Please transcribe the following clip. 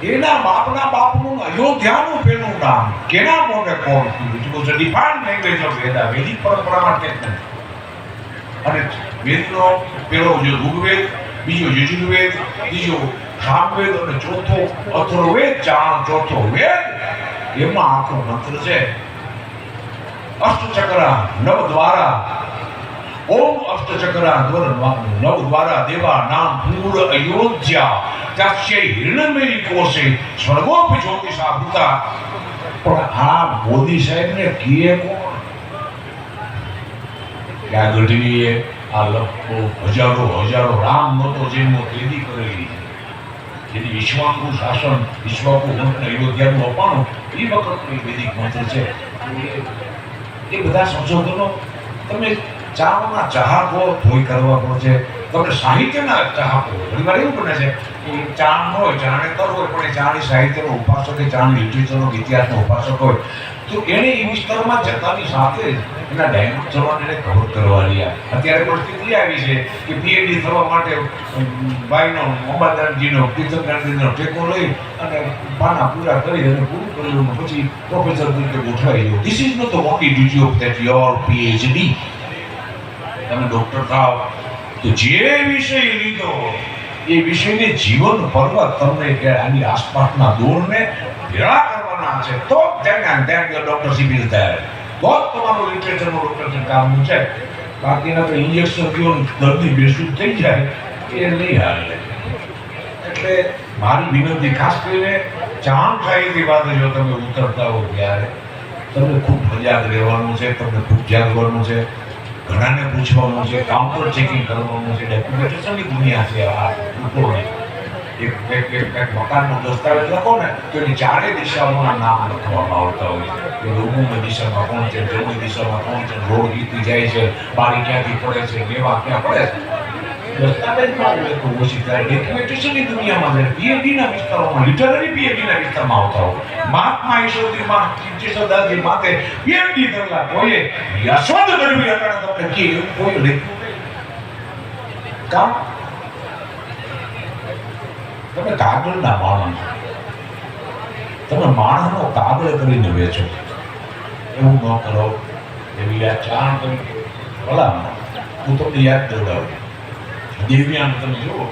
એના બાપના બાપનું અયોધ્યાનું પેલું નામ કેના મોઢે કોણ થયું? It was a defined language of Veda. વૈદિક પરંપરામાં કે અને વેદનો પેલો જે ઋગ્વેદ, બીજો યજુર્વેદ, ત્રીજો સામવેદ અને ચોથો અથર્વવેદ, ચોથો વેદ, એમાં આખો મંત્ર છે અષ્ટચક્ર નવ દ્વારા. ઓમ અષ્ટચક્રા નવ દ્વારા દેવા નામ પૂર અયોધ્યા ત્યાસ્ય હિરણમયી કોશે સ્વર્ગોપી જ્યોતિષા ભૂતા. પણ આ મોદી સાહેબ ને કીએ કોણ? આ ગઢવીએ આ લખો હજારો રામ નતો જેમનો કેદી કરેલી જેથી વિશ્વાકુ શાસન વિશ્વાકુ અયોધ્યાનું અપાણું એ વખતનો વૈદિક મંત્ર છે. એ બધા સંશોધનો તમે ચાના ચાહકો થોઈ કરવા પડશે, તમને સાહિત્યના ચાહકો. ઘણી વાર એવું બને છે કે ચા ન હોય, ચાને તર હોય, પણ એ ચાની સાહિત્યનો ઉપાસક કે ચાની લિટરેચરનો ઇતિહાસનો ઉપાસક હોય તો એને એ વિસ્તારમાં જતાની સાથે એના ડાયમંડ જવાને એને કવર કરવાની. અત્યારે પરિસ્થિતિ આવી છે કે પીએચડી થવા માટે ભાઈનો અંબાદાનજીનો કીર્તનદાનજીનો ટેકો લઈ અને પાના પૂરા કરી અને પૂરું કરેલું પછી પ્રોફેસર તરીકે ગોઠવાઈ ગયો. This is not the only duty of that your PhD. તમે ડોક્ટર થાવ તો જે વિષય લીધો એ વિષયને જીવન પર્વત તમને આની આસપાસના દોરને ભેળા કરવાના છે તો ડોક્ટરશીપ ઇઝ ધેર. તો જ તમારું લિટરેચરનું ડોક્ટર કામનું છે. બાકીના તો ઇન્જેક્શન પીઓ દર્દી બેસું થઈ જાય એ નહીં હાલે. એટલે મારી વિનંતી ખાસ કરીને ચાંદ સાહિત્ય વાત જો તમે ઉતરતા હો ત્યારે તમને ખૂબ સજાગ રહેવાનું છે, તમને ખૂબ જાગવાનું છે, ઘણાને પૂછવાનું છે, કાઉન્ટર ચેકિંગ કરવાનું છે. ડોક્યુમેન્ટેશનની દુનિયા છે આ ઉપરની. એક મકાનનો દસ્તાવેજ લખો ને તો એની ચારે દિશાઓના નામ લખવામાં આવતા હોય છે. ઉગમની દિશામાં કોણ છે, જમણી દિશામાં કોણ છે, રોડ કીથી જાય છે, બારી ક્યાંથી પડે છે, લેવા ક્યાં પડે છે. દસ્તાવેજમાં લખવું ઓછી થાય. ડોક્યુમેન્ટેશનની દુનિયામાં છે. પીએચડીના વિસ્તારોમાં, લિટરરી પીએચડીના વિસ્તારમાં આવતા હોય. મહાત્મા ઈશ્વરજીમાં સરદારજી માથે પીએચડી કરેલા કોઈએ યશવંત ગઢવી હતા તમને કે એવું કોઈ લખ્યું કામ. તમે કાગળના માણસ, તમે માણસનો કાગળ કરીને વેચો. એવું ન કરો. એવી આ ચાણ કરી ભલા હું તમને યાદ દેવડાવું. દેવ્યાન તમે જુઓ